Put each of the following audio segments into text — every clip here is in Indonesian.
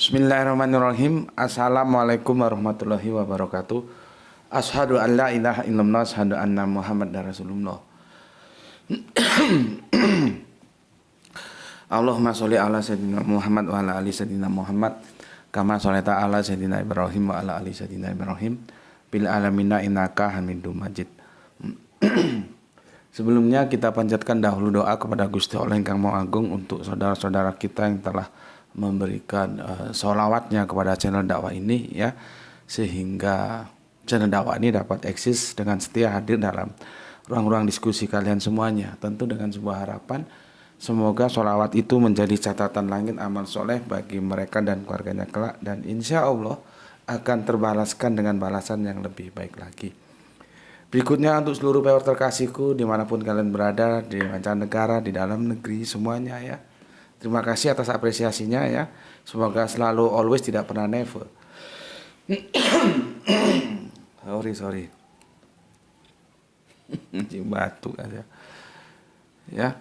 Bismillahirrahmanirrahim. Assalamualaikum warahmatullahi wabarakatuh. Asyhadu an la ilaha illallah, asyhadu anna Muhammadar Rasulullah. Allahumma sholli ala sayyidina Muhammad wa ala ali sayyidina Muhammad kama sholaita ala sayyidina Ibrahim wa ala ali sayyidina Ibrahim bil alamina innaka Hamidum Majid. Sebelumnya kita panjatkan dahulu doa kepada Gusti Allah Ingkang Maha Agung untuk saudara-saudara kita yang telah memberikan sholawatnya kepada channel dakwah ini, ya, sehingga channel dakwah ini dapat eksis dengan setia hadir dalam ruang-ruang diskusi kalian semuanya. Tentu dengan sebuah harapan, semoga sholawat itu menjadi catatan langit amal soleh bagi mereka dan keluarganya kelak, dan insya Allah akan terbalaskan dengan balasan yang lebih baik lagi. Berikutnya untuk seluruh viewer terkasihku dimanapun kalian berada, di mancanegara, di dalam negeri, semuanya, ya, terima kasih atas apresiasinya, ya. Semoga selalu always, tidak pernah never. sorry batuk aja, ya.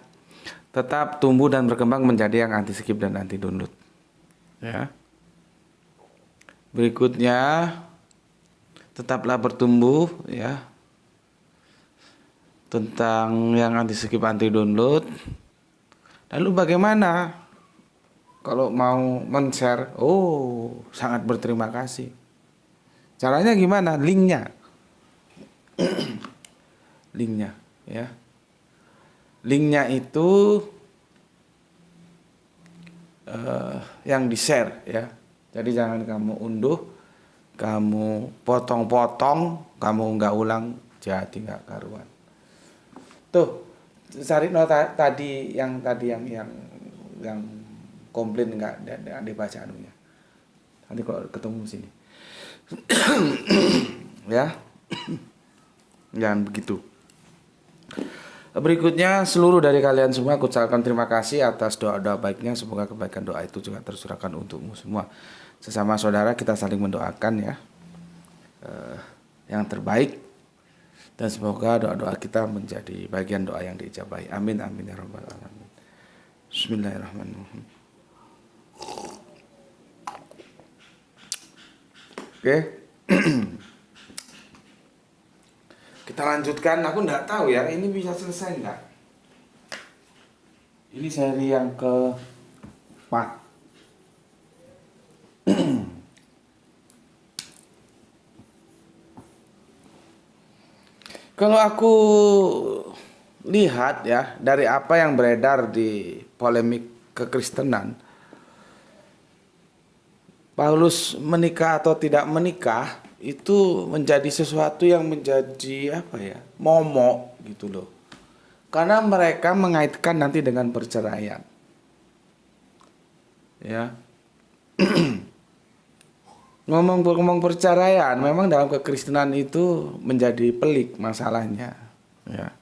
Tetap tumbuh dan berkembang menjadi yang anti skip dan anti download, ya. Berikutnya tetaplah bertumbuh, ya, tentang yang anti skip anti download. Lalu bagaimana kalau mau men-share? Oh, sangat berterima kasih. Caranya gimana? Linknya. Linknya, ya. Linknya itu yang di-share, ya. Jadi jangan kamu unduh, kamu potong-potong, kamu nggak ulang, jadi nggak karuan. Tuh, cari tadi yang komplain nggak dibaca anunya. Nanti kalau ketemu sini, ya, jangan begitu. Berikutnya, seluruh dari kalian semua aku ucapkan terima kasih atas doa-doa baiknya. Semoga kebaikan doa itu juga tersurahkan untukmu semua. Sesama saudara kita saling mendoakan, ya, yang terbaik. Dan semoga doa-doa kita menjadi bagian doa yang diijabahi. Amin, amin ya rabbal alamin. Bismillahirrahmanirrahim. Oke. Kita lanjutkan. Aku nggak tahu, ya, ini bisa selesai nggak. Ini seri yang ke-4. Kalau aku lihat, ya, dari apa yang beredar di polemik kekristenan, Paulus menikah atau tidak menikah itu menjadi sesuatu yang menjadi apa, ya, momok gitu loh. Karena mereka mengaitkan nanti dengan perceraian, ya. Ngomong perceraian, memang dalam kekristenan itu menjadi pelik masalahnya, ya.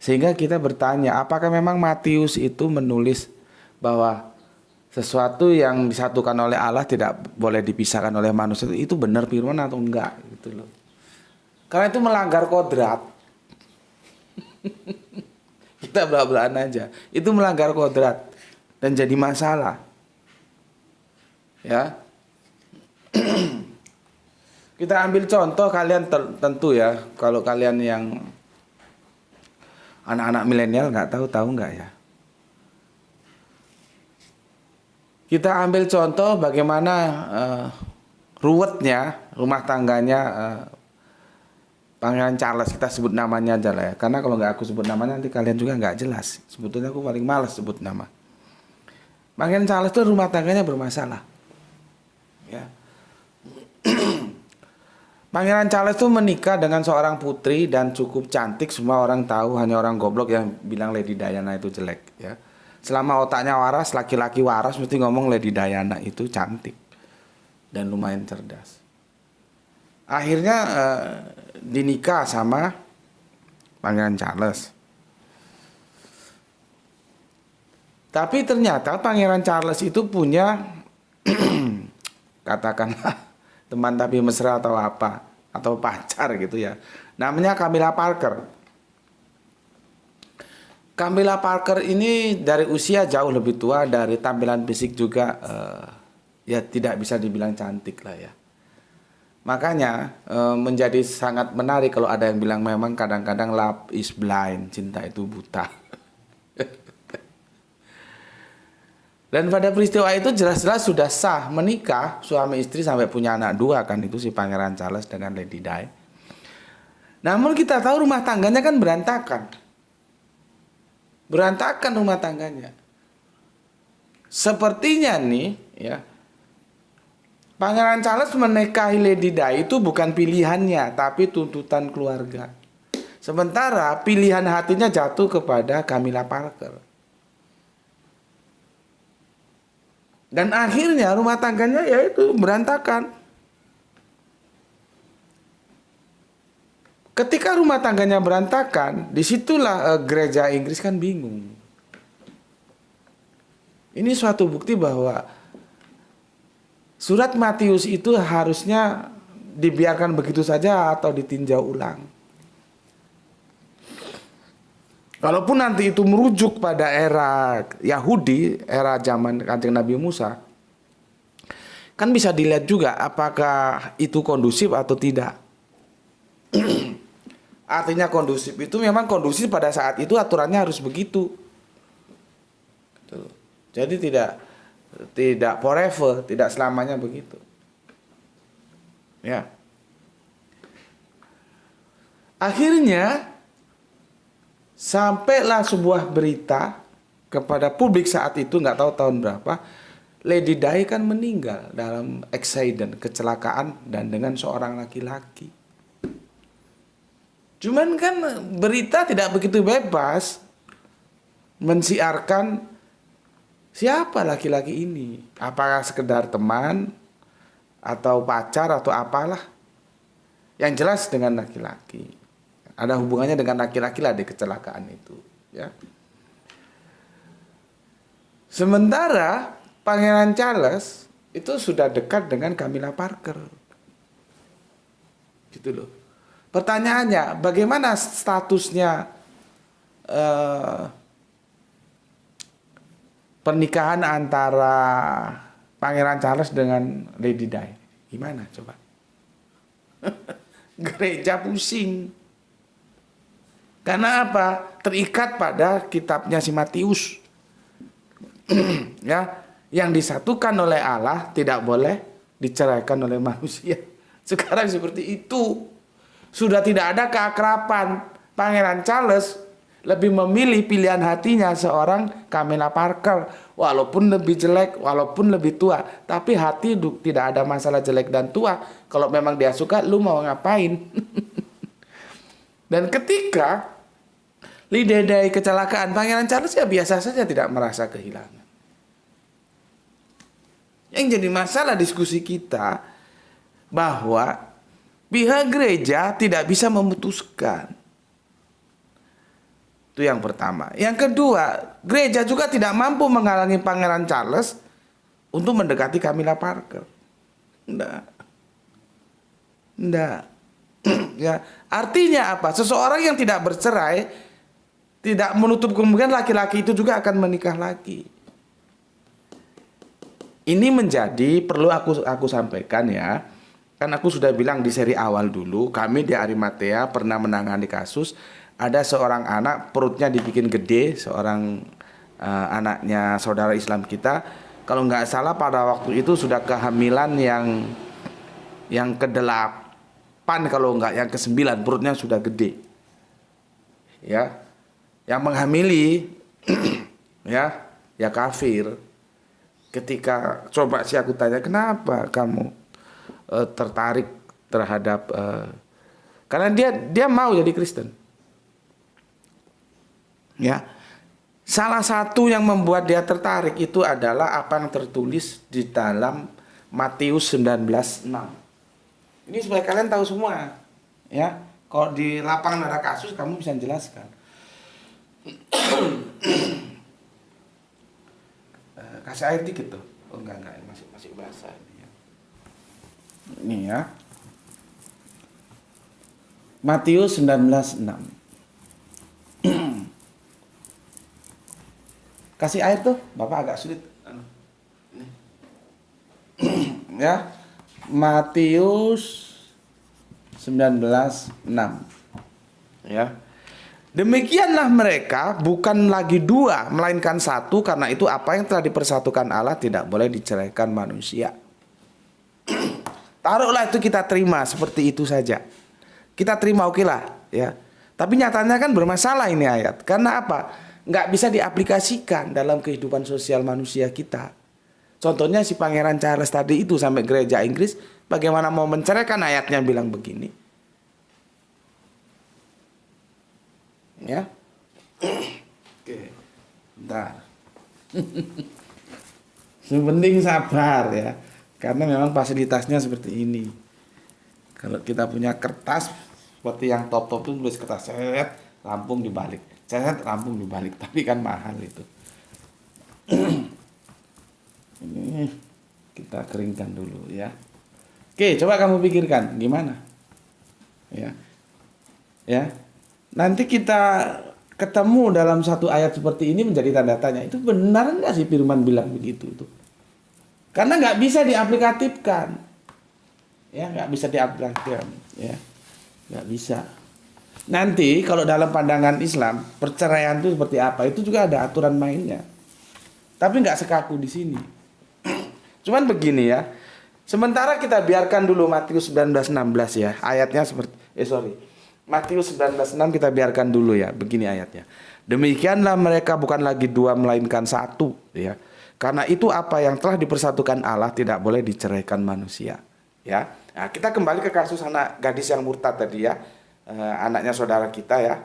Sehingga kita bertanya, apakah memang Matius itu menulis bahwa sesuatu yang disatukan oleh Allah tidak boleh dipisahkan oleh manusia, itu benar firman atau enggak gitu loh. Karena itu melanggar kodrat. Kita belak-belakan aja. Itu melanggar kodrat dan jadi masalah, ya. Kita ambil contoh, kalian tentu, ya, kalau kalian yang anak-anak milenial nggak tahu nggak, ya. Kita ambil contoh bagaimana ruwetnya rumah tangganya Pangeran Charles. Kita sebut namanya aja lah, ya, karena kalau nggak aku sebut namanya nanti kalian juga nggak jelas. Sebetulnya aku paling malas sebut nama. Pangeran Charles itu rumah tangganya bermasalah, ya. Pangeran Charles itu menikah dengan seorang putri dan cukup cantik, semua orang tahu, hanya orang goblok yang bilang Lady Diana itu jelek, ya. Selama otaknya waras, laki-laki waras mesti ngomong Lady Diana itu cantik dan lumayan cerdas. Akhirnya dinikah sama Pangeran Charles. Tapi ternyata Pangeran Charles itu punya katakanlah teman tapi mesra atau apa, atau pacar gitu, ya. Namanya Camilla Parker. Camilla Parker ini dari usia jauh lebih tua, dari tampilan fisik juga ya tidak bisa dibilang cantik lah ya. Makanya menjadi sangat menarik kalau ada yang bilang memang kadang-kadang love is blind, cinta itu buta. Dan pada peristiwa itu jelas-jelas sudah sah menikah, suami istri sampai punya anak 2 kan, itu si Pangeran Charles dengan Lady Di. Namun kita tahu rumah tangganya kan berantakan. Berantakan rumah tangganya. Sepertinya nih ya, Pangeran Charles menikahi Lady Di itu bukan pilihannya, tapi tuntutan keluarga. Sementara pilihan hatinya jatuh kepada Camilla Parker. Dan akhirnya rumah tangganya yaitu berantakan. Ketika rumah tangganya berantakan, disitulah gereja Inggris kan bingung. Ini suatu bukti bahwa surat Matius itu harusnya dibiarkan begitu saja atau ditinjau ulang. Walaupun nanti itu merujuk pada era Yahudi, era zaman Kanjeng Nabi Musa, kan bisa dilihat juga apakah itu kondusif atau tidak. Artinya kondusif itu memang kondusif pada saat itu, aturannya harus begitu. Jadi tidak forever, tidak selamanya begitu. Ya. Akhirnya sampailah sebuah berita kepada publik saat itu, nggak tahu tahun berapa, Lady Di kan meninggal dalam accident, kecelakaan, dan dengan seorang laki-laki. Cuman kan berita tidak begitu bebas mensiarkan siapa laki-laki ini. Apakah sekedar teman atau pacar atau apalah. Yang jelas dengan laki-laki. Ada hubungannya dengan laki-laki lah di kecelakaan itu, ya. Sementara Pangeran Charles itu sudah dekat dengan Camilla Parker. Gitu loh. Pertanyaannya, bagaimana statusnya pernikahan antara Pangeran Charles dengan Lady Di? Gimana coba? Gereja pusing. Karena apa? Terikat pada kitabnya si Matius. Ya, yang disatukan oleh Allah tidak boleh diceraikan oleh manusia. Sekarang seperti itu. Sudah tidak ada keakraban. Pangeran Charles lebih memilih pilihan hatinya seorang Camilla Parker. Walaupun lebih jelek, walaupun lebih tua. Tapi hati tidak ada masalah jelek dan tua. Kalau memang dia suka, lu mau ngapain? Dan ketika Lady Di kecelakaan, Pangeran Charles ya biasa saja, tidak merasa kehilangan. Yang jadi masalah diskusi kita bahwa pihak gereja tidak bisa memutuskan. Itu yang pertama. Yang kedua, gereja juga tidak mampu menghalangi Pangeran Charles untuk mendekati Camilla Parker. Enggak. Ya, artinya apa? Seseorang yang tidak bercerai tidak menutup kemungkinan laki-laki itu juga akan menikah lagi. Ini menjadi perlu aku sampaikan ya. Kan aku sudah bilang di seri awal dulu, kami di Arimatea pernah menangani kasus ada seorang anak perutnya dibikin gede, seorang anaknya saudara Islam kita. Kalau nggak salah pada waktu itu sudah kehamilan yang ke-8, kalau nggak yang ke-9, perutnya sudah gede. Ya. Yang menghamili ya kafir. Ketika coba sih aku tanya, kenapa kamu tertarik terhadap karena dia mau jadi Kristen. Ya. Salah satu yang membuat dia tertarik itu adalah apa yang tertulis di dalam Matius 19:6. Ini supaya kalian tahu semua. Ya. Kalau di lapangan ada kasus kamu bisa jelaskan. Kasih air dikit tuh. Oh enggak, masih basah ini ya. Ini ya. Matius 19:6. Kasih air tuh, Bapak agak sulit. Ini. Ya. Matius 19:6. Ya. Demikianlah mereka bukan lagi dua melainkan satu, karena itu apa yang telah dipersatukan Allah tidak boleh diceraikan manusia. Taruhlah itu kita terima seperti itu saja. Kita terima, oke lah, ya. Tapi nyatanya kan bermasalah ini ayat. Karena apa? Nggak bisa diaplikasikan dalam kehidupan sosial manusia kita. Contohnya si Pangeran Charles tadi itu sampai gereja Inggris, bagaimana mau menceraikan, ayatnya bilang begini. Ya. Oke. Bentar. Sepenting sabar ya. Karena memang fasilitasnya seperti ini. Kalau kita punya kertas seperti yang top-top itu tulis kertas, set, rampung dibalik. Set, rampung dibalik. Tapi kan mahal itu. Ini kita keringkan dulu ya. Oke, coba kamu pikirkan gimana? Ya. Ya. Nanti kita ketemu dalam satu ayat seperti ini menjadi tanda tanya. Itu benar nggak sih firman bilang begitu itu? Karena nggak bisa diaplikatifkan. Ya, nggak bisa diaplikasikan. Ya, nggak bisa. Nanti kalau dalam pandangan Islam perceraian itu seperti apa? Itu juga ada aturan mainnya. Tapi nggak sekaku di sini. Cuman begini ya. Sementara kita biarkan dulu Matius 19:16 ya. Ayatnya seperti Matius 19:6 kita biarkan dulu ya. Begini ayatnya. Demikianlah mereka bukan lagi dua melainkan satu ya. Karena itu apa yang telah dipersatukan Allah tidak boleh diceraikan manusia ya. Nah, kita kembali ke kasus anak gadis yang murtad tadi ya. Anaknya saudara kita ya.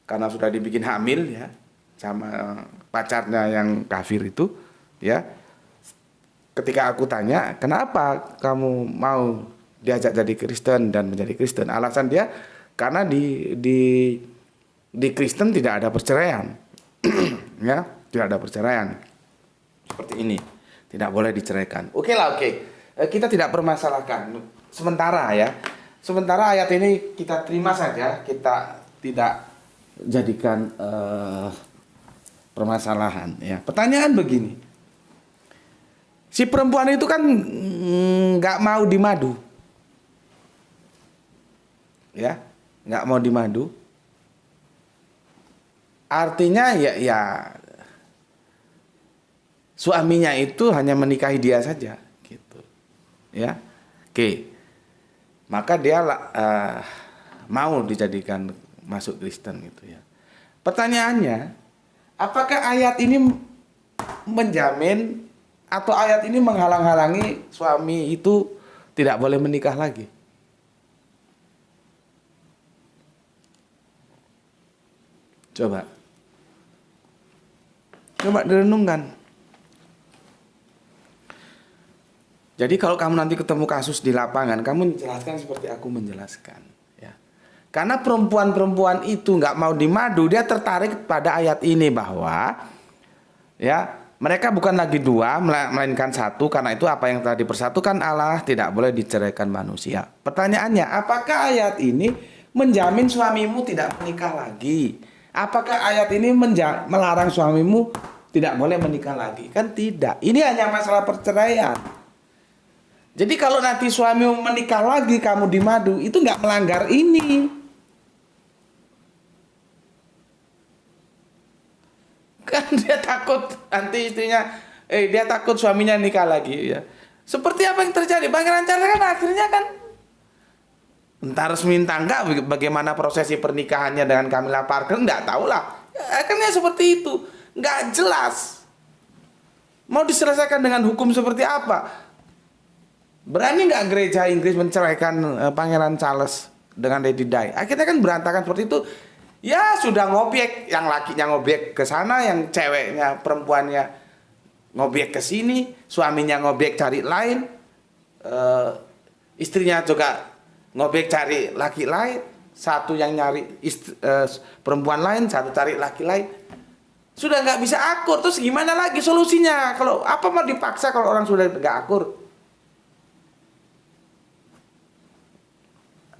Karena sudah dibikin hamil ya sama pacarnya yang kafir itu ya. Ketika aku tanya, "Kenapa kamu mau diajak jadi Kristen dan menjadi Kristen?" Alasan dia karena di Kristen tidak ada perceraian. Ya, tidak ada perceraian. Seperti ini. Tidak boleh diceraikan. Oke lah, oke. Kita tidak permasalahkan. Sementara ya. Sementara ayat ini kita terima saja, kita tidak jadikan permasalahan ya. Pertanyaan begini. Si perempuan itu kan nggak mau dimadu. Ya, nggak mau dimadu. Artinya ya suaminya itu hanya menikahi dia saja gitu. Ya. Oke. Maka dia mau dijadikan masuk Kristen gitu ya. Pertanyaannya, apakah ayat ini menjamin atau ayat ini menghalang-halangi suami itu tidak boleh menikah lagi? Coba direnungkan. Jadi kalau kamu nanti ketemu kasus di lapangan, kamu menjelaskan seperti aku menjelaskan. Ya. Karena perempuan-perempuan itu nggak mau dimadu, dia tertarik pada ayat ini bahwa ya mereka bukan lagi dua, melainkan satu. Karena itu apa yang telah dipersatukan Allah tidak boleh diceraikan manusia. Pertanyaannya, apakah ayat ini menjamin suamimu tidak menikah lagi? Apakah ayat ini melarang suamimu tidak boleh menikah lagi? Kan tidak. Ini hanya masalah perceraian. Jadi kalau nanti suamimu menikah lagi, kamu dimadu, itu nggak melanggar ini. Kan dia takut nanti istrinya, dia takut suaminya nikah lagi ya. Seperti apa yang terjadi? Pangeran Charles kan akhirnya kan entah resmi entah enggak, bagaimana prosesi pernikahannya dengan Camilla Parker enggak tahu lah. Akhirnya seperti itu, enggak jelas. Mau diselesaikan dengan hukum seperti apa? Berani nggak gereja Inggris menceraikan Pangeran Charles dengan Lady Di? Akhirnya kan berantakan seperti itu. Ya sudah ngobjek, yang lakinya ngobjek ke sana, yang ceweknya perempuannya ngobjek ke sini, suaminya ngobjek cari lain, istrinya juga ngobjek cari laki lain, satu yang nyari perempuan lain, satu cari laki lain. Sudah nggak bisa akur, terus gimana lagi solusinya? Kalau apa mau dipaksa kalau orang sudah nggak akur?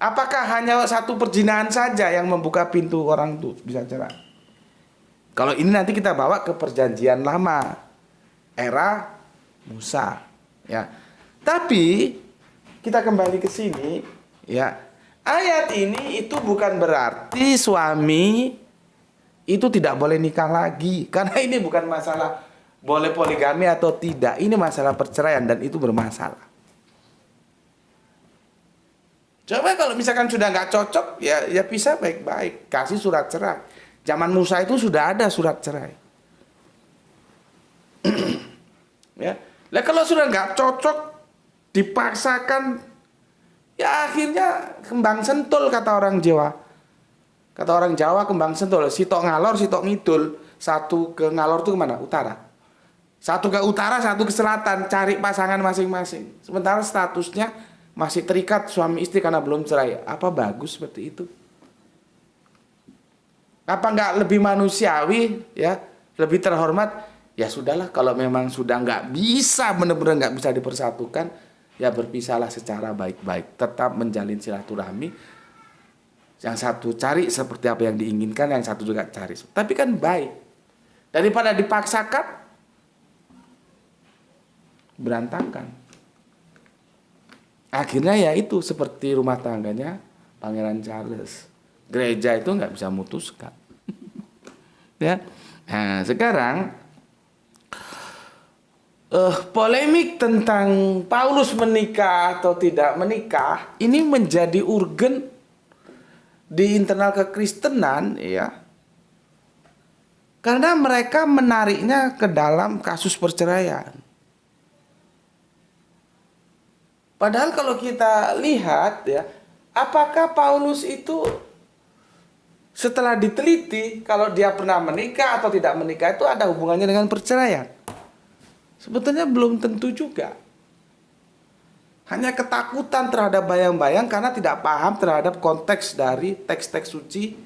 Apakah hanya satu perzinahan saja yang membuka pintu orang itu bisa cerai? Kalau ini nanti kita bawa ke perjanjian lama, era Musa, ya. Tapi kita kembali ke sini, ya. Ayat ini itu bukan berarti suami itu tidak boleh nikah lagi, karena ini bukan masalah boleh poligami atau tidak. Ini masalah perceraian dan itu bermasalah. Coba kalau misalkan sudah nggak cocok, ya pisah baik-baik, kasih surat cerai. Zaman Musa itu sudah ada surat cerai. Ya, lah kalau sudah nggak cocok, dipaksakan, ya akhirnya kembang sentul kata orang Jawa. Kata orang Jawa kembang sentul, sitok ngalor, sitok ngidul. Satu ke ngalor itu kemana? Utara. Satu ke utara, satu ke selatan. Cari pasangan masing-masing. Sementara statusnya masih terikat suami istri karena belum cerai. Apa bagus seperti itu? Apa nggak lebih manusiawi, ya, lebih terhormat? Ya sudahlah, kalau memang sudah nggak bisa, benar-benar nggak bisa dipersatukan, ya berpisahlah secara baik-baik. Tetap menjalin silaturahmi. Yang satu cari seperti apa yang diinginkan, yang satu juga cari. Tapi kan baik. Daripada dipaksakan, berantakan. Akhirnya ya itu seperti rumah tangganya Pangeran Charles. Gereja itu nggak bisa memutuskan. Ya. Nah, sekarang polemik tentang Paulus menikah atau tidak menikah ini menjadi urgen di internal kekristenan, ya, karena mereka menariknya ke dalam kasus perceraian. Padahal kalau kita lihat, ya, apakah Paulus itu setelah diteliti kalau dia pernah menikah atau tidak menikah itu ada hubungannya dengan perceraian? Sebetulnya belum tentu juga. Hanya ketakutan terhadap bayang-bayang karena tidak paham terhadap konteks dari teks-teks suci,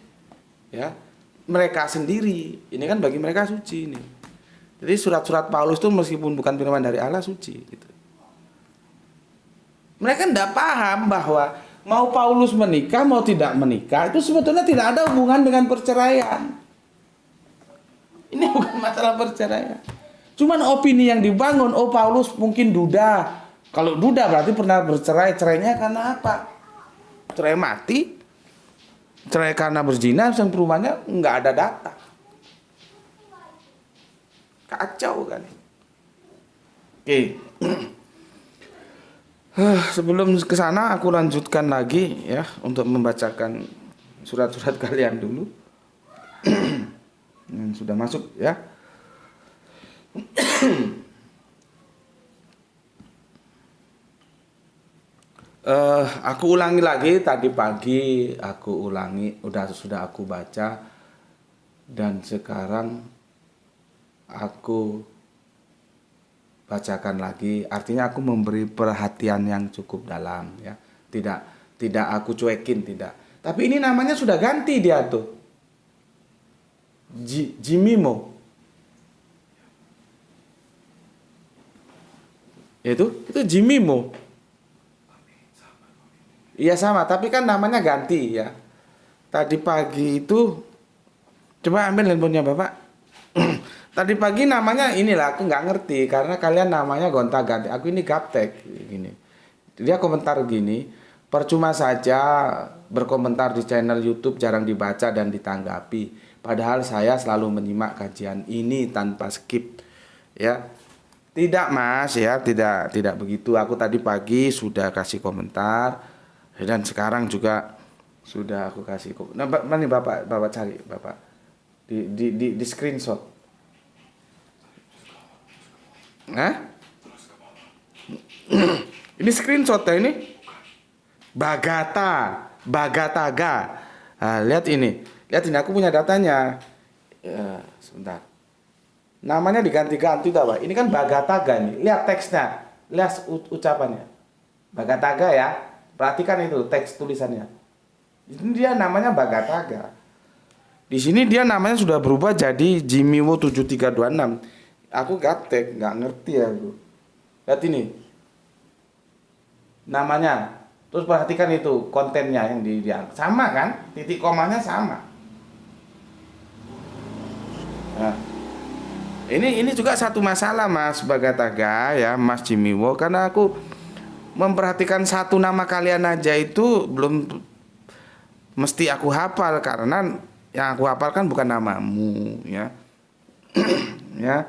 ya, mereka sendiri. Ini kan bagi mereka suci ini. Jadi surat-surat Paulus itu meskipun bukan firman dari Allah, suci gitu. Mereka tidak paham bahwa mau Paulus menikah mau tidak menikah itu sebetulnya tidak ada hubungan dengan perceraian. Ini bukan masalah perceraian. Cuman opini yang dibangun, oh Paulus mungkin duda. Kalau duda berarti pernah bercerai. Cerainya karena apa? Cerai mati? Cerai karena berzina, sang perumahannya nggak ada data. Kacau kan? Oke. Sebelum ke sana aku lanjutkan lagi, ya, untuk membacakan surat-surat kalian dulu. Yang sudah masuk, ya. Aku ulangi lagi, tadi pagi aku ulangi, sudah aku baca, dan sekarang aku bacakan lagi. Artinya aku memberi perhatian yang cukup dalam, ya. Tidak aku cuekin, tidak. Tapi ini namanya sudah ganti dia tuh. Jimimo. Itu Jimimo. Iya sama, tapi kan namanya ganti, ya. Tadi pagi itu, coba ambil handphonenya Bapak. Tadi pagi namanya inilah, aku nggak ngerti karena kalian namanya gonta-ganti. Aku ini gaptek gini. Dia komentar gini, percuma saja berkomentar di channel YouTube jarang dibaca dan ditanggapi. Padahal saya selalu menyimak kajian ini tanpa skip, ya. Tidak Mas, ya, tidak begitu. Aku tadi pagi sudah kasih komentar dan sekarang juga sudah aku kasih. Nah, mana Bapak cari, Bapak di screenshot. Hah? Ini screenshot ya ini. Bagataga. Nah, lihat ini aku punya datanya. Ya, sebentar. Namanya diganti-ganti tahu Pak. Ini kan Bagataga nih. Lihat teksnya, lihat ucapannya. Bagataga ya. Perhatikan itu teks tulisannya. Ini dia namanya Bagataga. Di sini dia namanya sudah berubah jadi Jimiwo 7326. Aku gaptek, nggak ngerti ya aku. Lihat ini. Namanya. Terus perhatikan itu kontennya yang dia sama kan? Titik komanya sama. Nah, ini juga satu masalah Mas Bagataga, ya, Mas Jimiwo, karena aku memperhatikan satu nama kalian aja itu belum mesti aku hafal, karena yang aku hafal kan bukan namamu ya. Ya,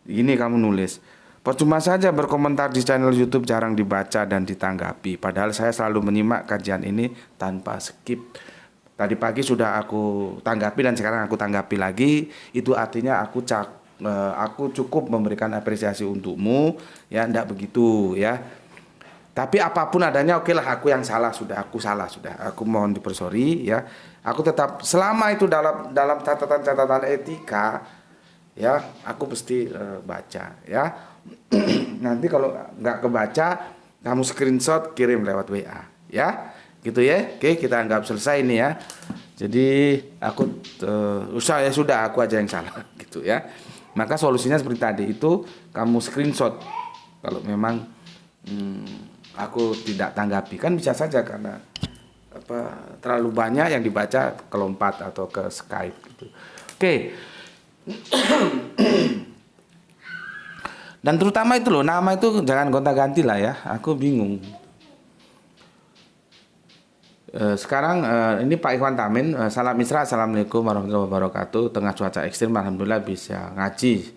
ini kamu nulis. Percuma saja berkomentar di channel YouTube jarang dibaca dan ditanggapi. Padahal saya selalu menyimak kajian ini tanpa skip. Tadi pagi sudah aku tanggapi dan sekarang aku tanggapi lagi. Itu artinya aku cukup memberikan apresiasi untukmu. Ya, enggak begitu ya. Tapi apapun adanya, oke lah, aku yang salah sudah, aku salah sudah. Aku mohon dipersori ya. Aku tetap selama itu dalam catatan-catatan etika ya, aku pasti baca ya. Nanti kalau nggak kebaca, kamu screenshot kirim lewat WA ya, gitu ya. Oke, kita anggap selesai ini ya. Jadi aku ya sudah, aku aja yang salah gitu ya. Maka solusinya seperti tadi itu, kamu screenshot kalau memang aku tidak tanggapi, kan bisa saja karena terlalu banyak yang dibaca ke lompat atau ke Skype gitu. Oke. Dan terutama itu loh, nama itu jangan gonta-ganti lah ya. Aku bingung. Sekarang ini Pak Ikhwan Tamin, salam Isra, assalamualaikum warahmatullahi wabarakatuh. Tengah cuaca ekstrim, alhamdulillah bisa ngaji.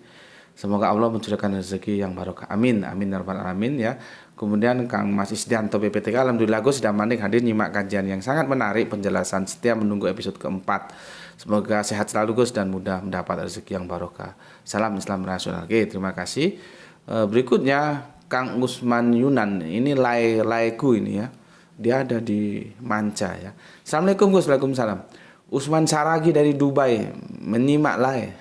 Semoga Allah mencurahkan rezeki yang barokah. Amin, amin ya rabbal alamin ya. Kemudian Kang Mas Isdianto PPTK, alhamdulillah Gus sudah manik hadir nyimak kajian yang sangat menarik, penjelasan setia menunggu episode keempat. Semoga sehat selalu Gus dan mudah mendapat rezeki yang barokah. Salam Islam rasional. Oke, terima kasih. Berikutnya Kang Usman Yunan, ini laiku ini ya. Dia ada di Manca ya. Assalamualaikum Gus, waalaikumsalam. Usman Saragi dari Dubai menyimak lai.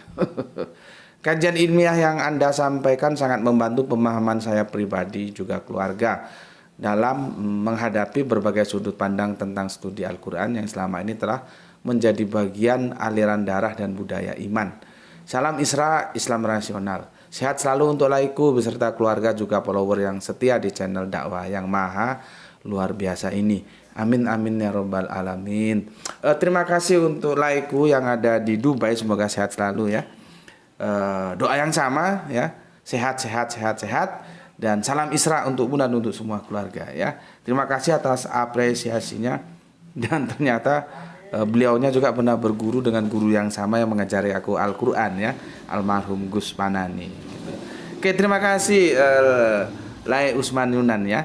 Kajian ilmiah yang Anda sampaikan sangat membantu pemahaman saya pribadi juga keluarga dalam menghadapi berbagai sudut pandang tentang studi Al-Quran yang selama ini telah menjadi bagian aliran darah dan budaya iman. Salam Isra, Islam rasional. Sehat selalu untuk laiku beserta keluarga juga follower yang setia di channel dakwah yang maha luar biasa ini. Amin amin ya robbal alamin. Terima kasih untuk laiku yang ada di Dubai, semoga sehat selalu ya. Doa yang sama ya, sehat dan salam Isra untukmu dan untuk semua keluarga ya. Terima kasih atas apresiasinya, dan ternyata beliaunya juga pernah berguru dengan guru yang sama yang mengajari aku Al-Quran ya, almarhum Gus Panani gitu. Oke, terima kasih Lai Usman Yunan ya.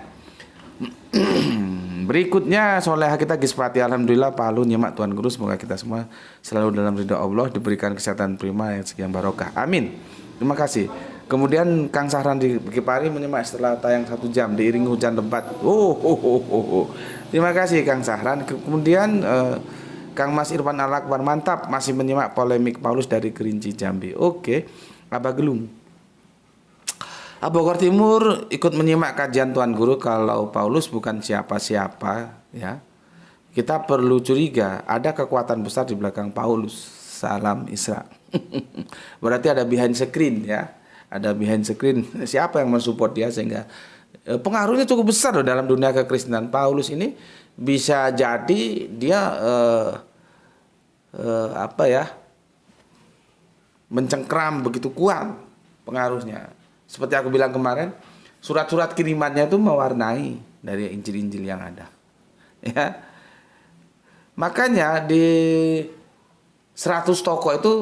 Berikutnya soleha kita Gispati, alhamdulillah Palu nyimak Tuan Guru, semoga kita semua selalu dalam ridha Allah, diberikan kesehatan prima yang sekian barokah, amin. Terima kasih. Kemudian Kang Sahran di Kipari menyimak setelah tayang 1 jam diiringi hujan lebat. Terima kasih Kang Sahran. Kemudian Kang Mas Irfan Al-Akbar, mantap, masih menyimak polemik Paulus dari Kerinci Jambi. Oke, Abah Gelung. Bogor Timur ikut menyimak kajian Tuan Guru. Kalau Paulus bukan siapa-siapa ya, kita perlu curiga ada kekuatan besar di belakang Paulus. Salam Isra. Berarti ada behind screen ya, ada behind screen. Siapa yang mensupport dia sehingga pengaruhnya cukup besar loh dalam dunia kekristenan. Paulus ini bisa jadi dia mencengkram begitu kuat pengaruhnya. Seperti aku bilang kemarin, surat-surat kirimannya itu mewarnai dari Injil-Injil yang ada. Ya. Makanya di 100 tokoh itu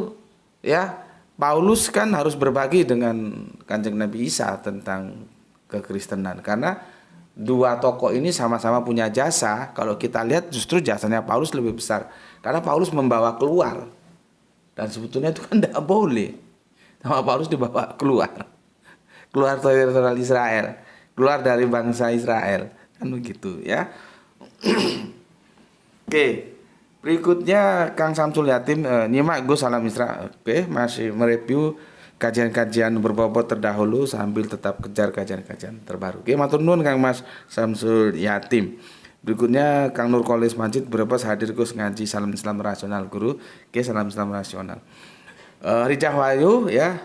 ya, Paulus kan harus berbagi dengan Kanjeng Nabi Isa tentang kekristenan, karena 2 tokoh ini sama-sama punya jasa. Kalau kita lihat justru jasanya Paulus lebih besar, karena Paulus membawa keluar, dan sebetulnya itu kan tidak boleh. Nama Paulus dibawa keluar dari orang Israel, keluar dari bangsa Israel, kan begitu ya. Oke, berikutnya Kang Samsul Yatim nyimak Gus, salam Isra. Oke, masih mereview kajian-kajian berbobot terdahulu sambil tetap kejar kajian-kajian terbaru. Oke, matur nuwun Kang Mas Samsul Yatim. Berikutnya Kang Nur Kolis Majid berbes hadir Gus ngaji, salam Islam rasional Guru. Oke, salam Islam rasional. Rijah Wahyu ya,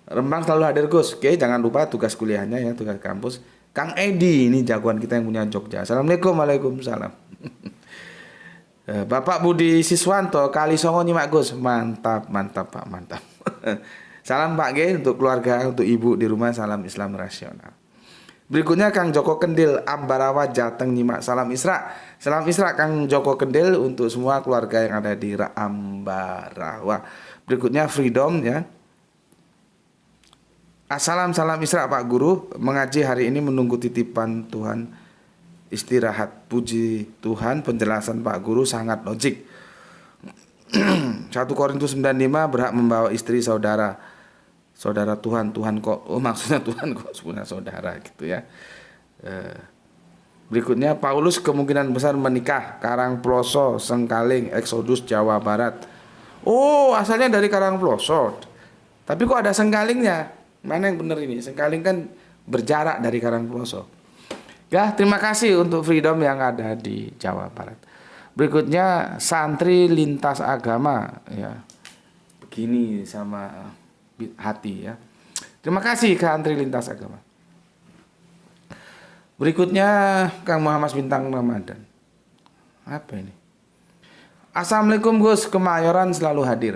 Rembang selalu hadir Gus. Oke, jangan lupa tugas kuliahnya ya, tugas kampus. Kang Edi, ini jagoan kita yang punya Jogja. Assalamualaikum, waalaikumsalam. Bapak Budi Siswanto, Kali Songo nyimak Gus. Mantap Pak, mantap. Salam Pak G untuk keluarga, untuk ibu di rumah, salam Islam rasional. Berikutnya Kang Joko Kendil, Ambarawa Jateng nyimak salam Isra. Salam Isra Kang Joko Kendil untuk semua keluarga yang ada di Ambarawa. Berikutnya Freedom ya. Assalam salam Isra Pak Guru, mengaji hari ini menunggu titipan Tuhan, istirahat. Puji Tuhan penjelasan Pak Guru sangat logik. 1 Korintus 9:5 berhak membawa istri saudara. Saudara Tuhan, Tuhan kok, oh maksudnya Tuhan kok punya saudara gitu ya. Berikutnya Paulus kemungkinan besar menikah, Karangploso, Sengkaling, Exodus, Jawa Barat. Oh asalnya dari Karangploso, tapi kok ada Sengkalingnya? Mana yang benar ini? Sengkaling kan berjarak dari Karangploso. Ya terima kasih untuk Freedom yang ada di Jawa Barat. Berikutnya santri lintas agama ya. Begini sama hati ya. Terima kasih ke Antri Lintas Agama. Berikutnya Kang Muhammad Bintang Ramadan. Apa ini? Assalamualaikum Gus, Kemayoran selalu hadir.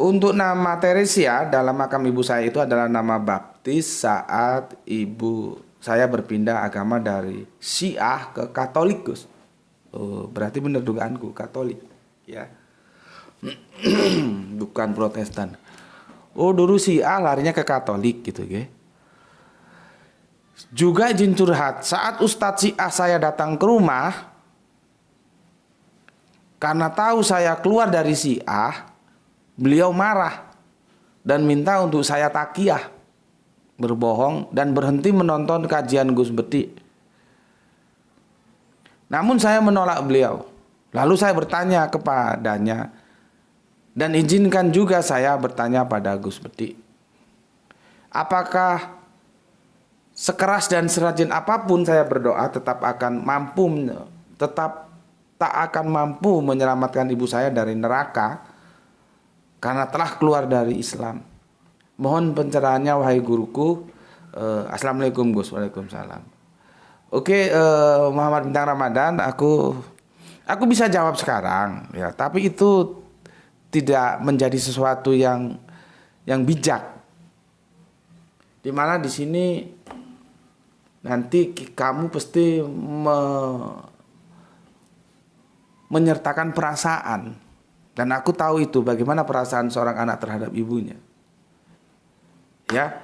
Untuk nama Teresia dalam makam ibu saya itu adalah nama baptis saat ibu saya berpindah agama dari Syiah ke Katolik Gus. Oh, berarti benar dugaanku Katolik ya. Bukan Protestan. Oh dulu Syiah larinya ke Katolik gitu ya. Juga izin curhat, saat Ustadz Syiah saya datang ke rumah, karena tahu saya keluar dari Syiah, beliau marah dan minta untuk saya takiyah, berbohong dan berhenti menonton kajian Gus Beti. Namun saya menolak beliau. Lalu saya bertanya kepadanya, dan izinkan juga saya bertanya pada Gus Beti, apakah sekeras dan serajin apapun saya berdoa tetap tak akan mampu menyelamatkan ibu saya dari neraka karena telah keluar dari Islam. Mohon pencerahannya wahai guruku. Assalamualaikum Gus. Waalaikumsalam. Oke, Muhammad Bintang Ramadan, aku bisa jawab sekarang ya, tapi itu tidak menjadi sesuatu yang bijak. Dimana di sini nanti kamu pasti menyertakan perasaan, dan aku tahu itu bagaimana perasaan seorang anak terhadap ibunya. Ya,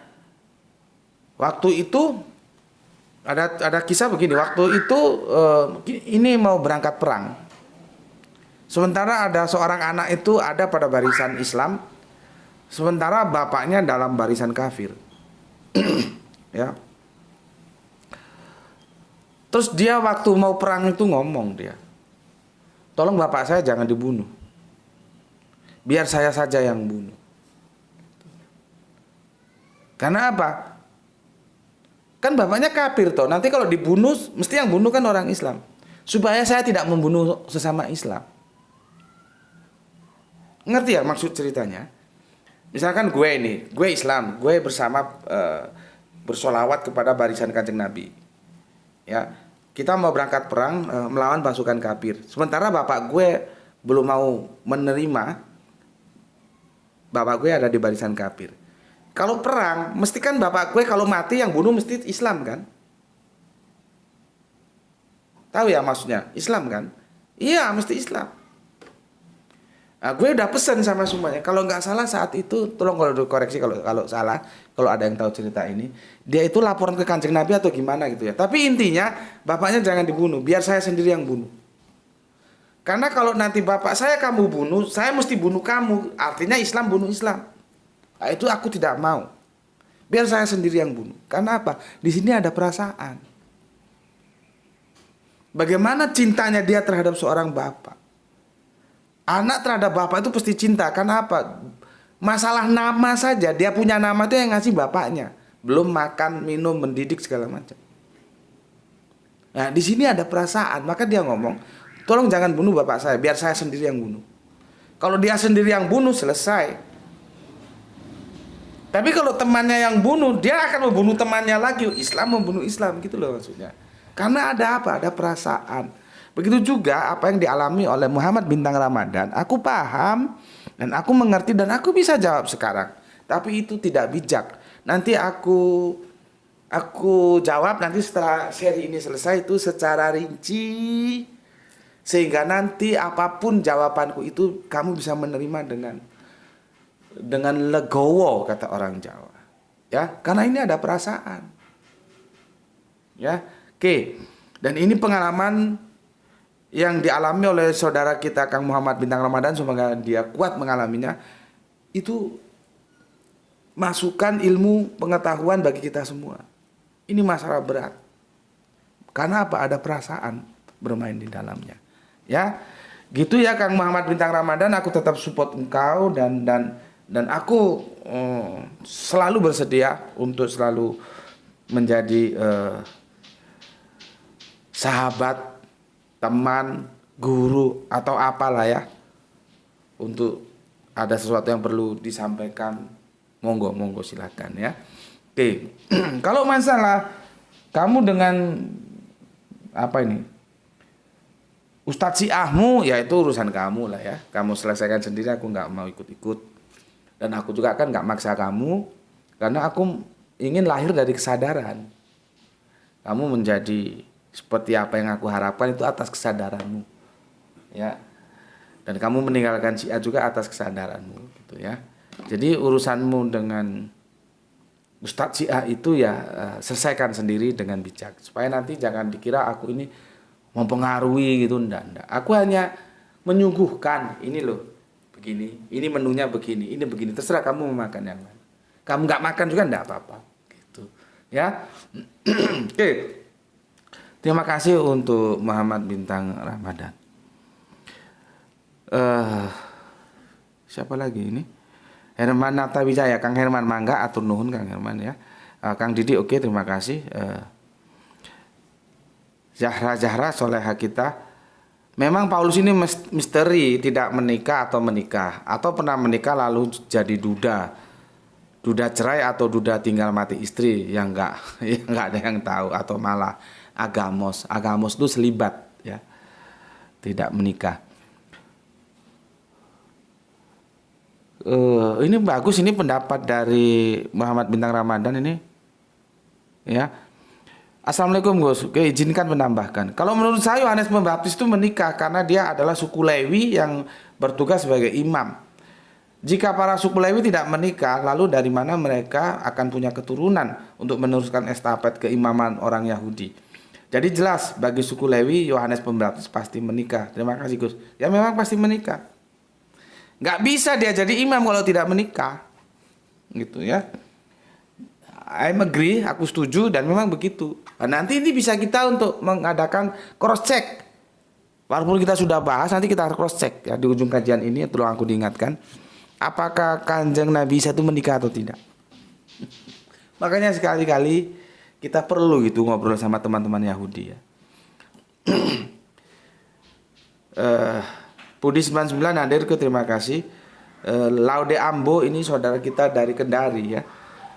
waktu itu ada kisah begini. Waktu itu ini mau berangkat perang. Sementara ada seorang anak itu ada pada barisan Islam, sementara bapaknya dalam barisan kafir. Ya. Terus dia waktu mau perang itu ngomong dia, tolong bapak saya jangan dibunuh, biar saya saja yang bunuh. Karena apa? Kan bapaknya kafir toh, nanti kalau dibunuh mesti yang bunuh kan orang Islam. Supaya saya tidak membunuh sesama Islam. Ngerti ya maksud ceritanya? Misalkan gue Islam, gue bersama bersolawat kepada barisan Kanjeng Nabi. Ya, kita mau berangkat perang melawan pasukan kafir. Sementara bapak gue belum mau menerima, bapak gue ada di barisan kafir. Kalau perang, mesti kan bapak gue kalau mati yang bunuh mesti Islam kan? Tahu ya maksudnya? Islam kan? Iya, mesti Islam. Nah, gue udah pesan sama semuanya. Kalau nggak salah saat itu, tolong kalau dikoreksi kalau salah, kalau ada yang tahu cerita ini, dia itu laporan ke Kanjeng Nabi atau gimana gitu ya. Tapi intinya bapaknya jangan dibunuh, biar saya sendiri yang bunuh. Karena kalau nanti bapak saya kamu bunuh, saya mesti bunuh kamu. Artinya Islam bunuh Islam. Nah, itu aku tidak mau. Biar saya sendiri yang bunuh. Karena apa? Di sini ada perasaan. Bagaimana cintanya dia terhadap seorang bapak. Anak terhadap bapak itu pasti cinta. Karena apa? Masalah nama saja, dia punya nama itu yang ngasih bapaknya. Belum makan, minum, mendidik segala macam. Nah, di sini ada perasaan, maka dia ngomong, tolong jangan bunuh bapak saya, biar saya sendiri yang bunuh. Kalau dia sendiri yang bunuh, selesai. Tapi kalau temannya yang bunuh, dia akan membunuh temannya lagi. Islam membunuh Islam, gitu loh maksudnya. Karena ada apa? Ada perasaan. Begitu juga apa yang dialami oleh Muhammad Bintang Ramadan. Aku paham dan aku mengerti dan aku bisa jawab sekarang. Tapi itu tidak bijak. Nanti aku aku jawab nanti setelah seri ini selesai itu secara rinci, sehingga nanti apapun jawabanku itu kamu bisa menerima dengan legowo, kata orang Jawa. Ya, karena ini ada perasaan. Ya. Oke. Dan ini pengalaman yang dialami oleh saudara kita Kang Muhammad Bintang Ramadan, semoga dia kuat mengalaminya. Itu masukan ilmu pengetahuan bagi kita semua. Ini masalah berat. Karena apa? Ada perasaan bermain di dalamnya. Ya. Gitu ya Kang Muhammad Bintang Ramadan, aku tetap support engkau dan aku selalu bersedia untuk selalu menjadi sahabat, teman, guru atau apalah ya. Untuk ada sesuatu yang perlu disampaikan, monggo silakan ya. Oke. Kalau masalah kamu dengan apa ini? Ustadz Syiahmu, ya itu urusan kamu lah ya. Kamu selesaikan sendiri, aku nggak mau ikut-ikut. Dan aku juga kan nggak maksa kamu, karena aku ingin lahir dari kesadaran. Kamu menjadi seperti apa yang aku harapkan itu atas kesadaranmu, ya. Dan kamu meninggalkan Syiah juga atas kesadaranmu, gitu ya. Jadi urusanmu dengan Ustadz Syiah itu ya selesaikan sendiri dengan bijak, supaya nanti jangan dikira aku ini mempengaruhi gitu, enggak. Aku hanya menyuguhkan, ini loh, begini, ini menunya begini, ini begini, terserah kamu mau makan yang mana. Kamu nggak makan juga enggak apa-apa, gitu, ya. Oke. Terima kasih untuk Muhammad Bintang Ramadan. Siapa lagi ini? Herman Natawijaya, Kang Herman, mangga atur nuhun Kang Herman ya. Kang Didi, oke, terima kasih. Zahra Soleha kita. Memang Paulus ini misteri, tidak menikah atau menikah, atau pernah menikah lalu jadi duda cerai atau duda tinggal mati istri yang enggak ada yang tahu, atau malah agamos itu selibat ya, tidak menikah. Ini bagus, ini pendapat dari Muhammad Bintang Ramadan ini ya. Assalamualaikum Gus, oke, izinkan menambahkan. Kalau menurut saya Yohanes Pembaptis itu menikah karena dia adalah suku Lewi yang bertugas sebagai imam. Jika para suku Lewi tidak menikah, lalu dari mana mereka akan punya keturunan untuk meneruskan estafet keimaman orang Yahudi? Jadi jelas bagi suku Lewi Yohanes Pembaptis pasti menikah. Terima kasih Gus. Ya memang pasti menikah. Nggak bisa dia jadi imam kalau tidak menikah, gitu ya. I agree, aku setuju dan memang begitu. Nah, nanti ini bisa kita untuk mengadakan cross check. Walaupun kita sudah bahas, nanti kita cross check ya di ujung kajian ini. Tolong aku diingatkan, apakah Kanjeng Nabi Isa itu menikah atau tidak. Makanya sekali-kali kita perlu gitu ngobrol sama teman-teman Yahudi ya. Pudi 99 hadir ke, terima kasih. Laude Ambo, ini saudara kita dari Kendari ya.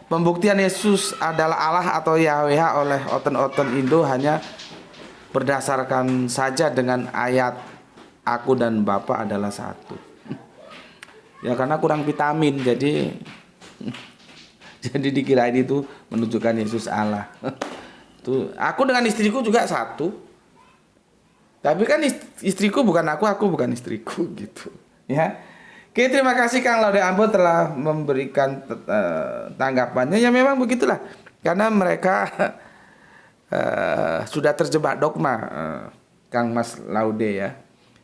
Pembuktian Yesus adalah Allah atau Yahweh oleh oten-oten Indo hanya berdasarkan saja dengan ayat aku dan Bapa adalah satu. Ya karena kurang vitamin, jadi dikirain itu menunjukkan Yesus Allah. Tuh, aku dengan istriku juga satu. Tapi kan istriku bukan aku bukan istriku gitu. Ya. Oke, terima kasih Kang Laude Ambo telah memberikan tanggapannya. Ya memang begitulah. Karena mereka sudah terjebak dogma, Kang Mas Laude ya.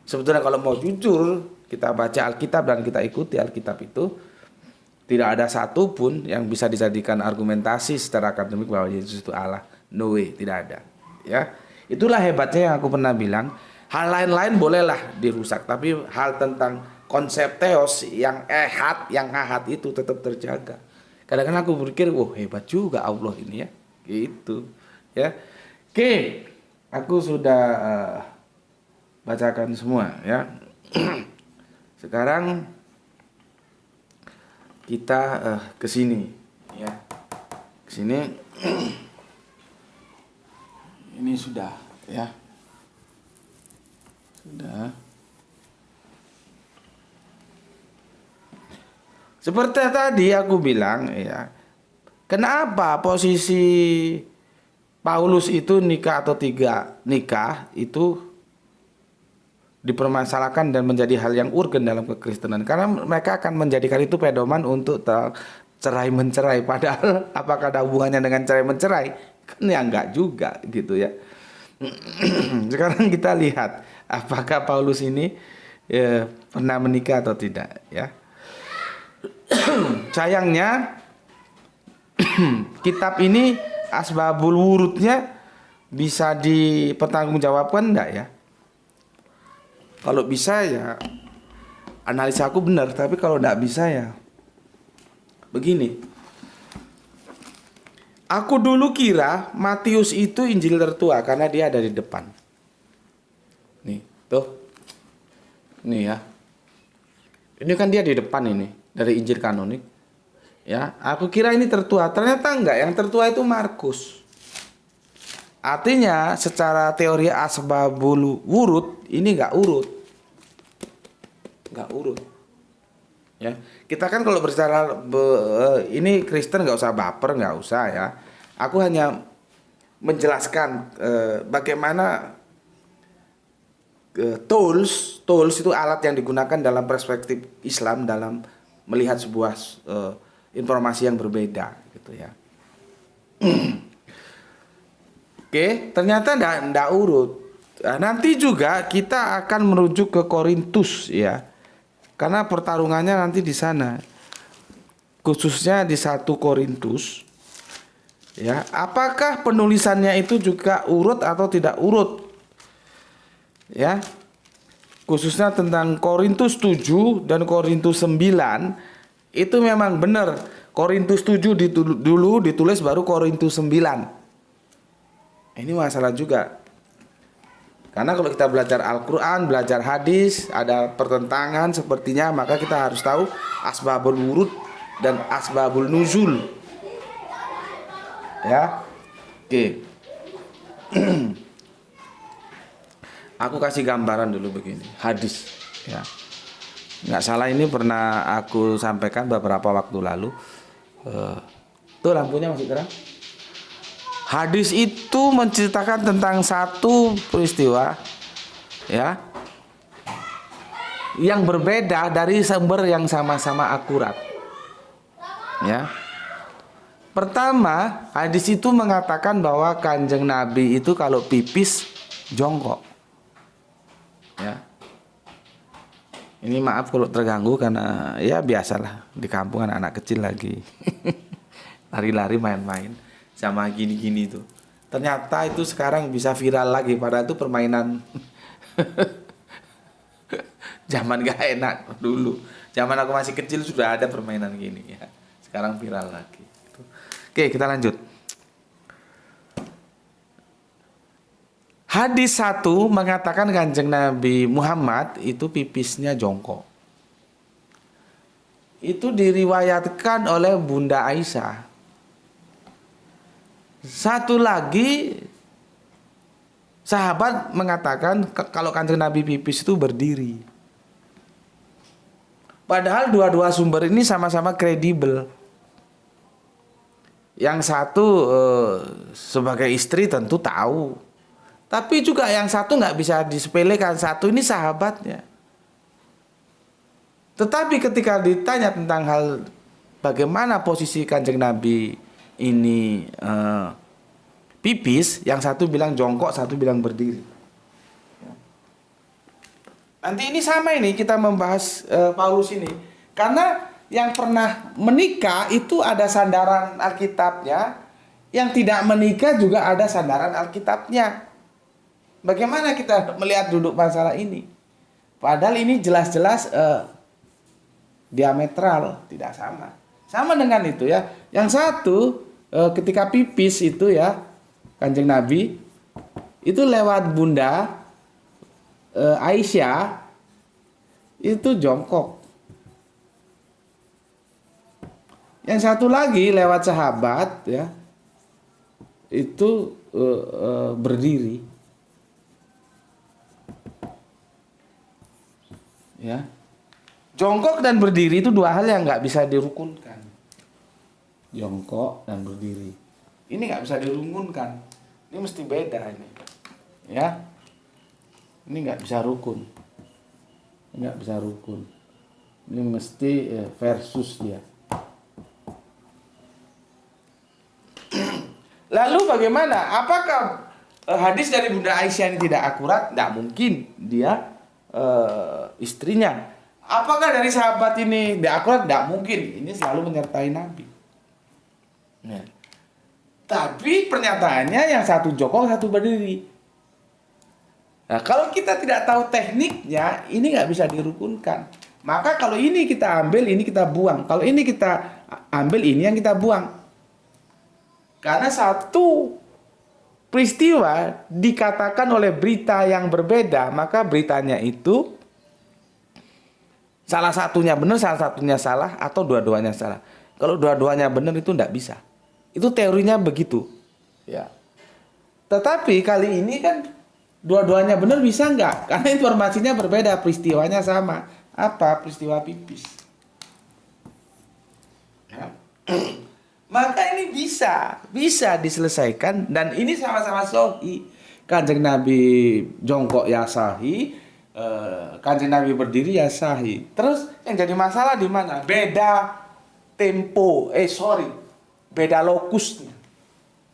Sebetulnya kalau mau jujur, kita baca Alkitab dan kita ikuti Alkitab itu, tidak ada satupun yang bisa dijadikan argumentasi secara akademik bahwa Yesus itu Allah. No way, tidak ada. Ya, itulah hebatnya yang aku pernah bilang. Hal lain-lain bolehlah dirusak, tapi hal tentang konsep teos yang ahad itu tetap terjaga. Kadang-kadang aku berpikir, wah hebat juga Allah ini ya, gitu ya. Oke, aku sudah bacakan semua ya. Sekarang kita ke sini ya, ke sini. Ini sudah ya, sudah. Seperti tadi aku bilang ya, Kenapa posisi Paulus itu nikah atau tidak nikah itu dipermasalahkan dan menjadi hal yang urgen dalam kekristenan, karena mereka akan menjadikan itu pedoman untuk cerai mencerai, padahal apakah ada hubungannya dengan cerai mencerai? Kan ya enggak juga gitu ya. Sekarang kita lihat apakah Paulus ini pernah menikah atau tidak ya. Sayangnya kitab ini asbabul wurudnya bisa dipertanggungjawabkan enggak ya? Kalau bisa ya analisa aku benar, tapi kalau enggak bisa ya begini. Aku dulu kira Matius itu Injil tertua karena dia ada di depan. Nih, tuh. Nih ya. Ini kan dia di depan ini dari Injil kanonik. Ya, aku kira ini tertua, ternyata enggak. Yang tertua itu Markus. Artinya secara teori asbabul wurud ini enggak urut. Enggak urut. Ya, kita kan kalau berbicara ini Kristen nggak usah baper, nggak usah ya. Aku hanya menjelaskan bagaimana tools itu alat yang digunakan dalam perspektif Islam dalam melihat sebuah informasi yang berbeda gitu ya. Oke, ternyata ndak urut. Nah, nanti juga kita akan merujuk ke Korintus ya. Karena pertarungannya nanti di sana. Khususnya di 1 Korintus. Ya, apakah penulisannya itu juga urut atau tidak urut? Ya. Khususnya tentang Korintus 7 dan Korintus 9 itu memang benar. Korintus 7 dulu ditulis baru Korintus 9. Ini masalah juga. Karena kalau kita belajar Al-Quran, belajar hadis, ada pertentangan sepertinya, maka kita harus tahu asbabul wurud dan asbabul nuzul. Ya, oke. Aku kasih gambaran dulu begini, hadis. Ya, nggak salah ini pernah aku sampaikan beberapa waktu lalu. Tuh lampunya masih terang. Hadis itu menceritakan tentang satu peristiwa ya yang berbeda dari sumber yang sama-sama akurat. Ya. Pertama, hadis itu mengatakan bahwa Kanjeng Nabi itu kalau pipis jongkok. Ya. Ini maaf kalau terganggu karena ya biasalah di kampung anak-anak kecil lagi lari-lari main-main sama gini-gini tuh. Ternyata itu sekarang bisa viral lagi, padahal itu permainan zaman gak enak dulu. Zaman aku masih kecil sudah ada permainan gini ya. Sekarang viral lagi. Oke, kita lanjut. Hadis 1 mengatakan Kanjeng Nabi Muhammad itu pipisnya jongkok. Itu diriwayatkan oleh Bunda Aisyah. Satu lagi sahabat mengatakan kalau Kanjeng Nabi pipis itu berdiri. Padahal dua-dua sumber ini sama-sama kredibel. Yang satu sebagai istri tentu tahu, tapi juga yang satu nggak bisa disepelekan. Satu ini sahabatnya. Tetapi ketika ditanya tentang hal bagaimana posisi Kanjeng Nabi ini pipis, yang satu bilang jongkok, satu bilang berdiri. Nanti ini sama ini kita membahas Paulus ini, karena yang pernah menikah itu ada sandaran Alkitabnya, yang tidak menikah juga ada sandaran Alkitabnya. Bagaimana kita melihat duduk masalah ini? Padahal ini jelas-jelas diametral, tidak sama. Sama dengan itu ya. Yang satu ketika pipis itu ya Kanjeng Nabi itu lewat Bunda Aisyah itu jongkok. Yang satu lagi lewat sahabat ya itu berdiri. Ya. Jongkok dan berdiri itu dua hal yang nggak bisa dirukunkan. jongkok, dan berdiri. Ini nggak bisa dirungunkan. Ini mesti beda ini. Ya. Ini nggak bisa rukun. Nggak bisa rukun. Ini mesti versus dia. Lalu bagaimana? Apakah hadis dari Bunda Aisyah ini tidak akurat? Tidak mungkin. Dia istrinya. Apakah dari sahabat ini tidak akurat? Tidak mungkin. Ini selalu menyertai Nabi. Nah. Tapi pernyataannya yang satu jongkok, satu berdiri. Nah, kalau kita tidak tahu tekniknya, ini nggak bisa dirukunkan. Maka kalau ini kita ambil, ini kita buang. Kalau ini kita ambil, ini yang kita buang. Karena satu peristiwa dikatakan oleh berita yang berbeda, maka beritanya itu salah satunya benar, salah satunya salah, atau dua-duanya salah. Kalau dua-duanya benar itu tidak bisa. Itu teorinya begitu. Ya. Tetapi kali ini kan dua-duanya benar bisa nggak? Karena informasinya berbeda, peristiwanya sama. Apa? Peristiwa pipis. Ya. Maka ini bisa diselesaikan, dan ini sama-sama sahih. Kanjeng Nabi jongkok ya sahih, Kanjeng Nabi berdiri ya sahih. Terus yang jadi masalah di mana? Beda tempo, beda lokusnya.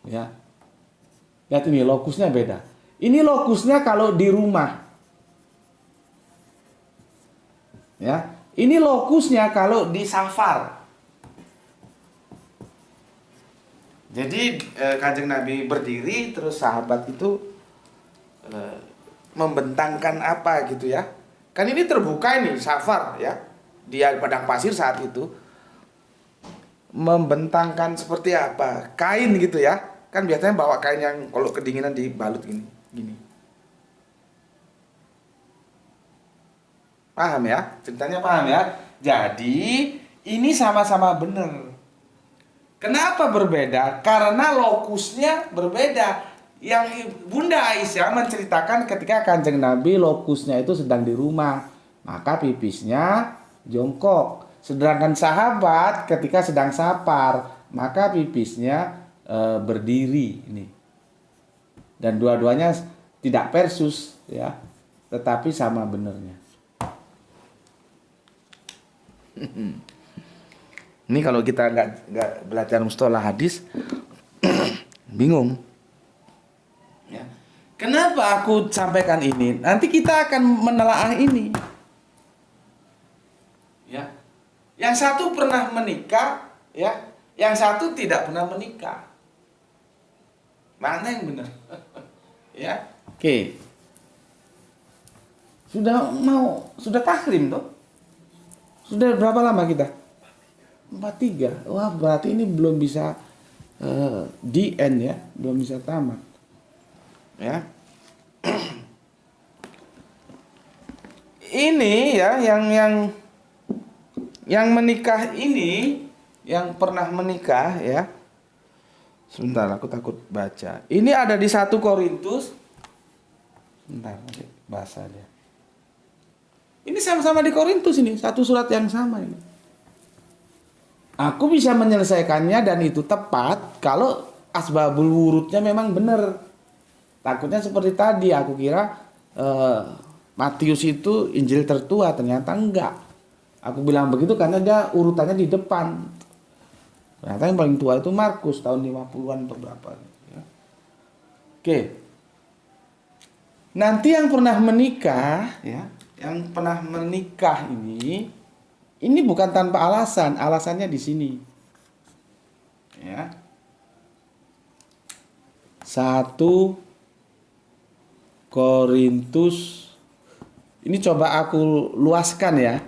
Ya. Lihat ini lokusnya beda. Ini lokusnya kalau di rumah. Ya, ini lokusnya kalau di safar. Jadi Kanjeng Nabi berdiri, terus sahabat itu membentangkan apa gitu ya. Kan ini terbuka ini safar ya. Dia padang pasir saat itu membentangkan seperti apa? Kain gitu ya. Kan biasanya bawa kain yang kalau kedinginan dibalut gini. Paham ya? Ceritanya paham ya? Jadi ini sama-sama benar. Kenapa berbeda? Karena lokusnya berbeda. Yang Bunda Aisyah menceritakan ketika Kanjeng Nabi lokusnya itu sedang di rumah, maka pipisnya jongkok. Sedangkan sahabat ketika sedang safar, maka pipisnya berdiri ini. Dan dua-duanya tidak persus ya, tetapi sama benarnya. Ini kalau kita nggak belajar mustalah hadis bingung. Ya. Kenapa aku sampaikan ini? Nanti kita akan menelaah ini. Ya. Yang satu pernah menikah, ya. Yang satu tidak pernah menikah. Mana yang benar? Ya. Oke. Sudah tahrim tuh. Sudah berapa lama kita? 43. Wah, berarti ini belum bisa di end ya, belum bisa tamat. Ya. Ini ya yang menikah ini, yang pernah menikah ya. Sebentar, aku takut baca. Ini ada di 1 Korintus. Sebentar, bahasa dia. Ini sama-sama di Korintus ini, satu surat yang sama ini. Aku bisa menyelesaikannya dan itu tepat kalau asbabul wurudnya memang benar. Takutnya seperti tadi, aku kira Matius itu Injil tertua, ternyata enggak. Aku bilang begitu karena dia urutannya di depan. Ternyata yang paling tua itu Markus tahun 50-an atau berapa. Ya. Oke. Nanti yang pernah menikah ya. Yang pernah menikah ini bukan tanpa alasan, alasannya di sini. Ya. 1 Korintus. Ini coba aku luaskan ya.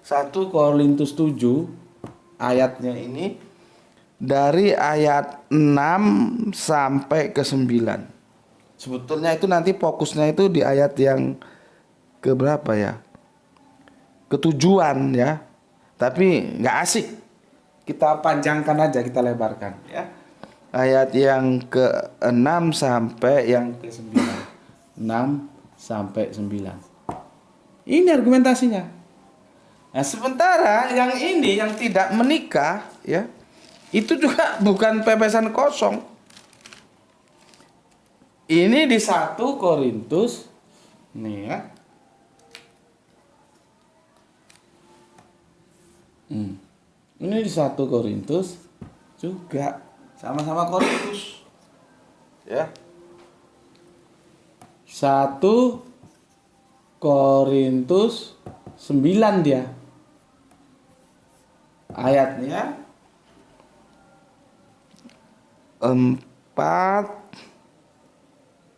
1 Korintus 7 ayatnya ini dari ayat 6 sampai ke 9. Sebetulnya itu nanti fokusnya itu di ayat yang ke berapa ya? Ketujuan ya. Tapi nggak asik. Kita panjangkan aja, kita lebarkan ya. Ayat yang ke-6 sampai yang ke-9. 6 sampai 9. Ini argumentasinya. Nah, sementara yang ini yang tidak menikah ya. Itu juga bukan pepesan kosong. Ini di 1 Korintus nih ya. Ini di 1 Korintus juga sama-sama Korintus. Ya. 1 Korintus 9 dia. Ayatnya 4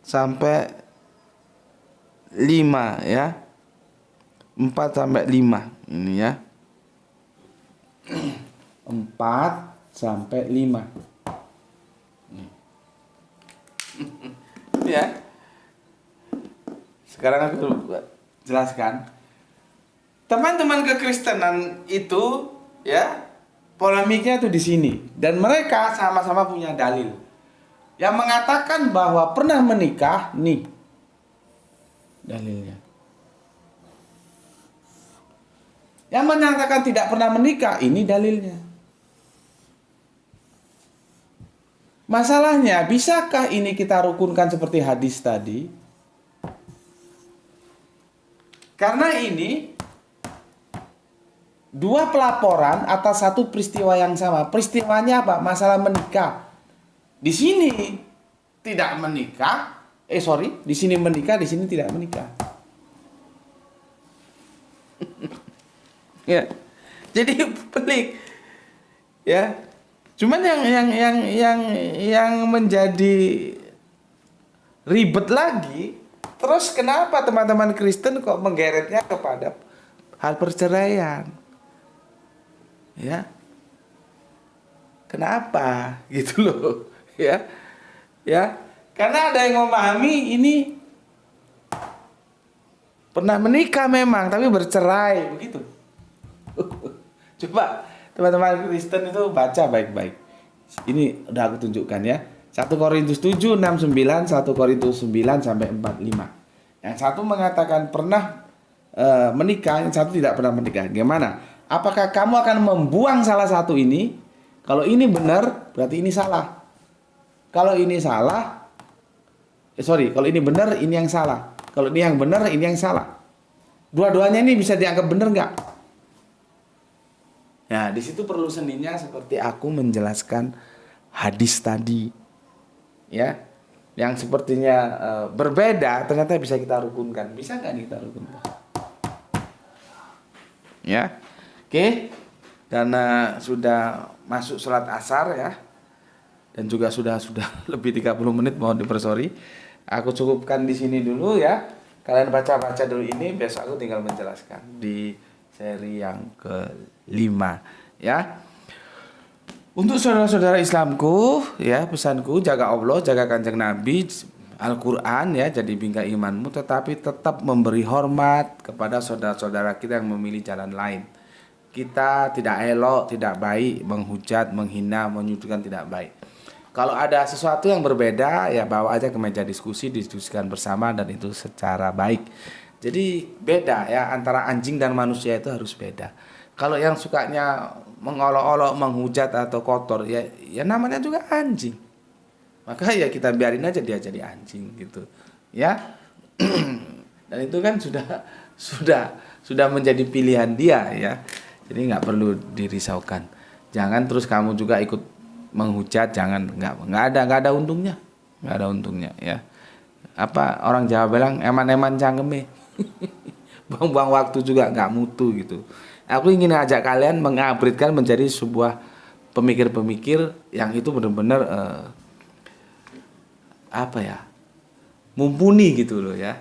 sampai 5 ya. 4 sampai 5 ini ya. 4 sampai 5. Ya. Sekarang aku jelaskan. Teman-teman kekristenan itu ya, polemiknya itu di sini, dan mereka sama-sama punya dalil yang mengatakan bahwa pernah menikah. Nih dalilnya. Yang menyatakan tidak pernah menikah, ini dalilnya. Masalahnya, bisakah ini kita rukunkan seperti hadis tadi? Karena ini 2 pelaporan atas 1 peristiwa yang sama. Peristiwanya apa? Masalah menikah. Di sini tidak menikah. Di sini menikah, di sini tidak menikah. Ya. Jadi pelik. Ya. Cuman yang menjadi ribet lagi, terus kenapa teman-teman Kristen kok menggeretnya kepada hal perceraian? Ya. Kenapa? Gitu loh, ya. Ya. Karena ada yang memahami ini pernah menikah memang tapi bercerai, begitu. Coba teman-teman Kristen itu baca baik-baik. Ini udah aku tunjukkan ya. 1 Korintus 7, 6, 9, 1 Korintus 9 sampai 45. Yang satu mengatakan pernah menikah, yang satu tidak pernah menikah. Gimana? Apakah kamu akan membuang salah satu ini? Kalau ini benar, berarti ini salah. Kalau ini salah, kalau ini benar, ini yang salah. Kalau ini yang benar, ini yang salah. Dua-duanya ini bisa dianggap benar nggak? Nah, di situ perlu seninya seperti aku menjelaskan hadis tadi, ya, yang sepertinya berbeda, ternyata bisa kita rukunkan. Bisa nggak kita rukunkan? Ya, oke. Karena sudah masuk sholat asar ya, dan juga sudah lebih 30 menit, mohon dipersori. Aku cukupkan di sini dulu ya. Kalian baca-baca dulu ini, besok aku tinggal menjelaskan di seri yang ke-5 ya. Untuk saudara-saudara Islamku ya, pesanku jaga Allah, jaga Kanjeng Nabi, Al-Qur'an ya, jadi bingkai imanmu, tetapi tetap memberi hormat kepada saudara-saudara kita yang memilih jalan lain. Kita tidak elok, tidak baik menghujat, menghina, menyudutkan, tidak baik. Kalau ada sesuatu yang berbeda ya bawa aja ke meja diskusi, didiskusikan bersama, dan itu secara baik. Jadi beda ya, antara anjing dan manusia itu harus beda. Kalau yang sukanya mengolok-olok, menghujat atau kotor ya namanya juga anjing. Maka ya kita biarin aja dia jadi anjing gitu. Ya. Dan itu kan sudah menjadi pilihan dia ya. Jadi nggak perlu dirisaukan. Jangan terus kamu juga ikut menghujat, jangan, nggak ada untungnya. Nggak ada untungnya ya. Apa orang Jawa bilang, eman-eman cangkeme. Buang-buang waktu juga, nggak mutu gitu. Aku ingin ajak kalian mengupgradekan menjadi sebuah pemikir-pemikir yang itu benar-benar mumpuni gitu loh ya.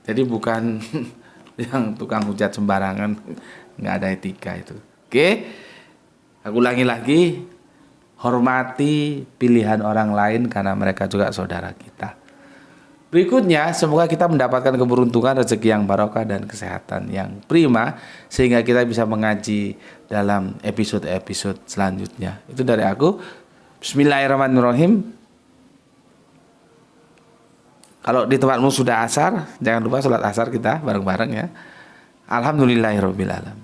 Jadi bukan yang tukang hujat sembarangan, nggak ada etika itu. Oke, aku ulangi lagi, hormati pilihan orang lain karena mereka juga saudara kita. Berikutnya, semoga kita mendapatkan keberuntungan, rezeki yang barokah, dan kesehatan yang prima, sehingga kita bisa mengaji dalam episode-episode selanjutnya. Itu dari aku. Bismillahirrahmanirrahim. Kalau di tempatmu sudah asar, jangan lupa sholat asar kita bareng-bareng ya. Alhamdulillahirrahmanirrahim.